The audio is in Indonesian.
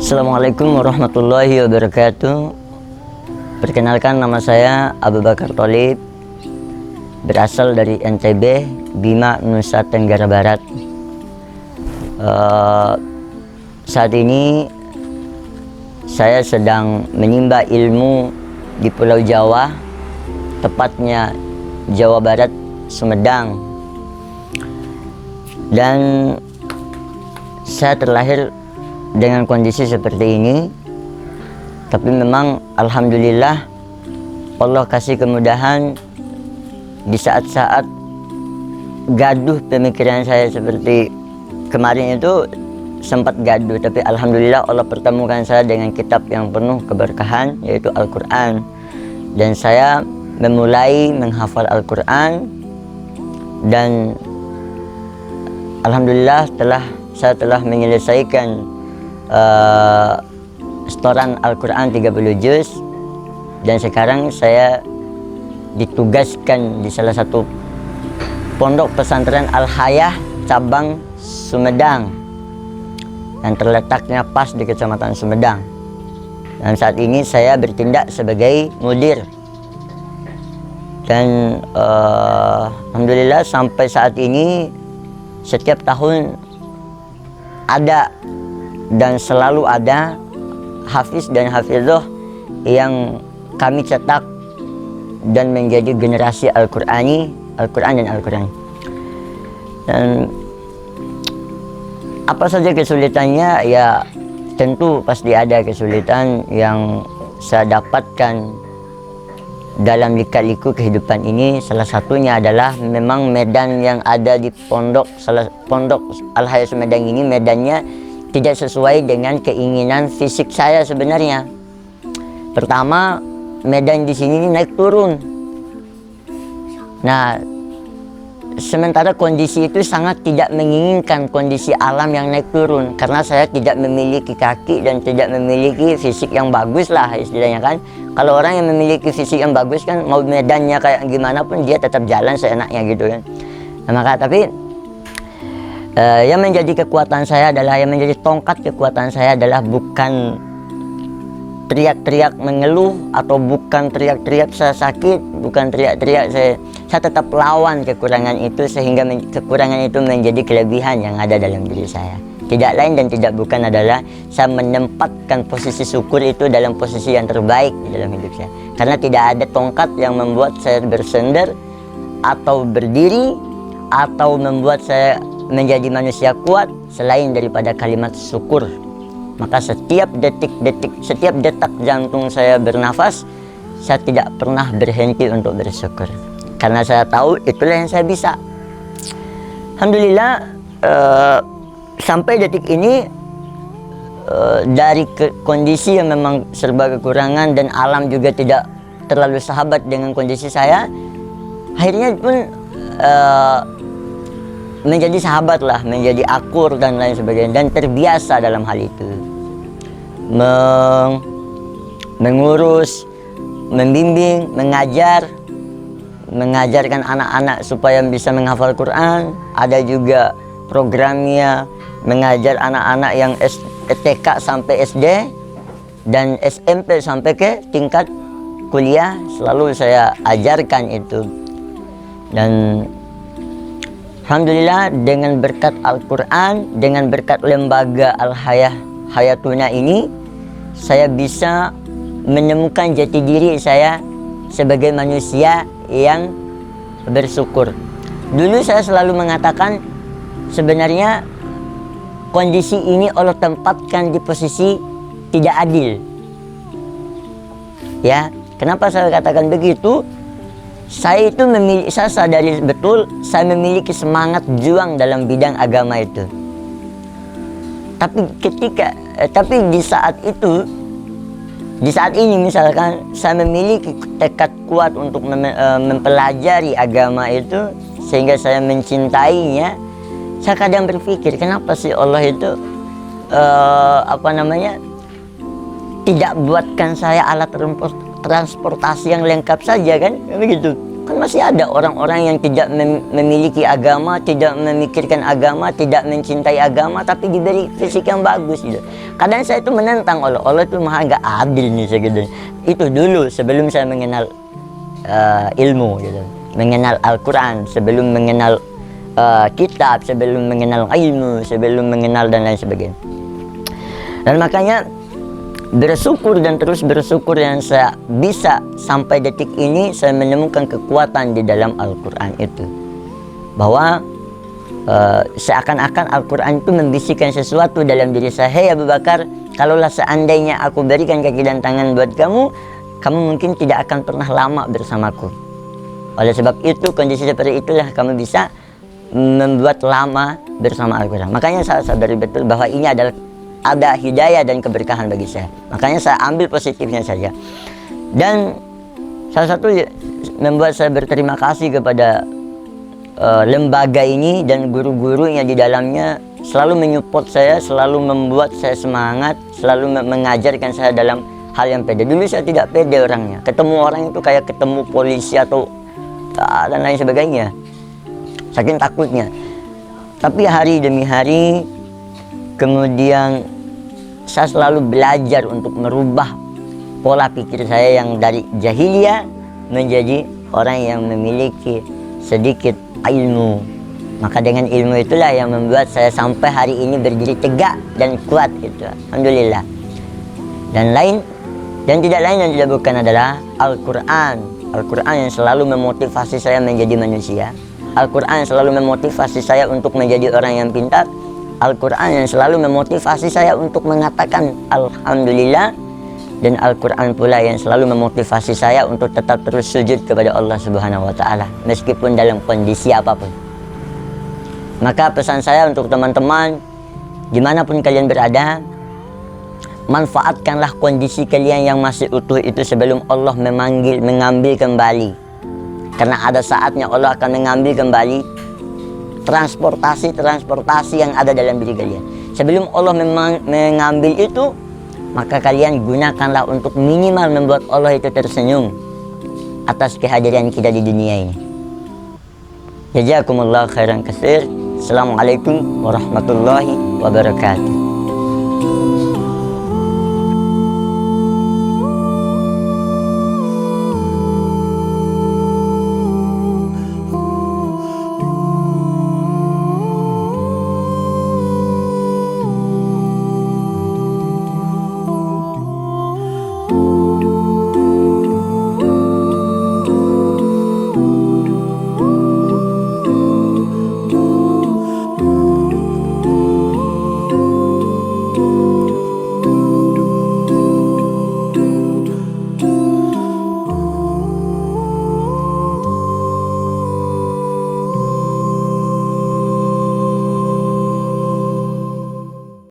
Assalamualaikum warahmatullahi wabarakatuh. Perkenalkan, nama saya Abu Bakar Tholib, berasal dari NTB, Bima, Nusa Tenggara Barat. Saat ini saya sedang menimba ilmu di Pulau Jawa, tepatnya Jawa Barat, Sumedang. Dan saya terlahir dengan kondisi seperti ini, tapi memang alhamdulillah Allah kasih kemudahan di saat-saat gaduh pemikiran saya. Seperti kemarin itu sempat gaduh, tapi alhamdulillah Allah pertemukan saya dengan kitab yang penuh keberkahan, yaitu Al-Quran. Dan saya memulai menghafal Al-Quran, dan alhamdulillah saya telah menyelesaikan setoran Al-Quran 30 juz, dan sekarang saya ditugaskan di salah satu pondok pesantren Al-Hayah cabang Sumedang yang terletaknya pas di Kecamatan Sumedang. Dan saat ini saya bertindak sebagai mudir. Dan alhamdulillah sampai saat ini setiap tahun ada dan selalu ada hafiz dan hafizah yang kami cetak dan menjadi generasi Al-Quran dan Al-Quran. Dan apa saja kesulitannya, ya tentu pasti ada kesulitan yang saya dapatkan dalam lika-liku kehidupan ini. Salah satunya adalah memang medan yang ada di pondok Al-Hayah Sumedang ini, medannya tidak sesuai dengan keinginan fisik saya sebenarnya. Pertama, medan di sini naik turun. Nah, sementara kondisi itu sangat tidak menginginkan kondisi alam yang naik turun, karena saya tidak memiliki kaki dan tidak memiliki fisik yang bagus lah istilahnya kan. Kalau orang yang memiliki fisik yang bagus kan, mau medannya kayak gimana pun dia tetap jalan seenaknya gitu kan. Nah, maka tapi yang menjadi kekuatan saya adalah, yang menjadi tongkat kekuatan saya adalah bukan teriak-teriak mengeluh, atau bukan teriak-teriak saya sakit, bukan teriak-teriak saya tetap lawan kekurangan itu, sehingga kekurangan itu menjadi kelebihan yang ada dalam diri saya. Tidak lain dan tidak bukan adalah saya menempatkan posisi syukur itu dalam posisi yang terbaik di dalam hidup saya. Karena tidak ada tongkat yang membuat saya bersender atau berdiri atau membuat saya menjadi manusia kuat selain daripada kalimat syukur. Maka setiap detik-detik, setiap detak jantung saya bernafas, saya tidak pernah berhenti untuk bersyukur, karena saya tahu itulah yang saya bisa. Alhamdulillah, sampai detik ini, dari kondisi yang memang serba kekurangan dan alam juga tidak terlalu sahabat dengan kondisi saya, akhirnya pun menjadi sahabat lah, menjadi akur dan lain sebagainya, dan terbiasa dalam hal itu mengurus, membimbing, mengajarkan anak-anak supaya bisa menghafal Quran. Ada juga programnya mengajar anak-anak yang TK sampai SD dan SMP sampai ke tingkat kuliah, selalu saya ajarkan itu. Dan alhamdulillah dengan berkat Al-Quran, dengan berkat lembaga Al-Hayah Hayatuna ini, saya bisa menemukan jati diri saya sebagai manusia yang bersyukur. Dulu saya selalu mengatakan, sebenarnya kondisi ini Allah tempatkan di posisi tidak adil. Ya, kenapa saya katakan begitu? Saya sadari betul saya memiliki semangat juang dalam bidang agama itu. Tapi di saat ini misalkan saya memiliki tekad kuat untuk mempelajari agama itu, sehingga saya mencintainya. Saya kadang berpikir, kenapa sih Allah itu tidak buatkan saya alat transportasi yang lengkap saja kan, begitu. Kan masih ada orang-orang yang tidak memiliki agama, tidak memikirkan agama, tidak mencintai agama, tapi diberi fisik yang bagus gitu. Kadang saya itu menentang Allah. Allah itu maha nggak adil nih segitu. Itu dulu sebelum saya mengenal ilmu gitu, mengenal Al-Quran, sebelum mengenal kitab, sebelum mengenal ilmu, sebelum mengenal dan lain sebagainya. Dan makanya bersyukur dan terus bersyukur yang saya bisa sampai detik ini saya menemukan kekuatan di dalam Al-Quran itu. Bahwa seakan-akan Al-Quran itu membisikkan sesuatu dalam diri saya. Hei Abu Bakar, kalaulah seandainya aku berikan kaki dan tangan buat kamu, kamu mungkin tidak akan pernah lama bersamaku. Oleh sebab itu, kondisi seperti itulah kamu bisa membuat lama bersama Al-Quran. Makanya saya sadari betul bahwa ini adalah ada hidayah dan keberkahan bagi saya. Makanya saya ambil positifnya saja. Dan salah satu membuat saya berterima kasih kepada lembaga ini dan guru-gurunya di dalamnya selalu menyupport saya, selalu membuat saya semangat, selalu mengajarkan saya dalam hal yang pede. Dulu saya tidak pede orangnya. Ketemu orang itu kayak ketemu polisi atau dan lain sebagainya. Saking takutnya. Tapi hari demi hari kemudian saya selalu belajar untuk merubah pola pikir saya yang dari jahiliyah menjadi orang yang memiliki sedikit ilmu. Maka dengan ilmu itulah yang membuat saya sampai hari ini berdiri tegak dan kuat gitu. Alhamdulillah. Dan tidak lain dan tidak bukan adalah Al-Quran. Al-Quran yang selalu memotivasi saya menjadi manusia. Al-Quran yang selalu memotivasi saya untuk menjadi orang yang pintar. Al-Quran yang selalu memotivasi saya untuk mengatakan Alhamdulillah. Dan Al-Quran pula yang selalu memotivasi saya untuk tetap terus sujud kepada Allah Subhanahu wa Ta'ala, meskipun dalam kondisi apapun. Maka pesan saya untuk teman-teman, dimanapun kalian berada, manfaatkanlah kondisi kalian yang masih utuh itu sebelum Allah mengambil kembali. Karena ada saatnya Allah akan mengambil kembali transportasi yang ada dalam diri kalian. Sebelum Allah mengambil itu, maka kalian gunakanlah untuk minimal membuat Allah itu tersenyum atas kehadiran kita di dunia ini. Jazakumullah khairan katsir. Assalamualaikum warahmatullahi wabarakatuh. Oh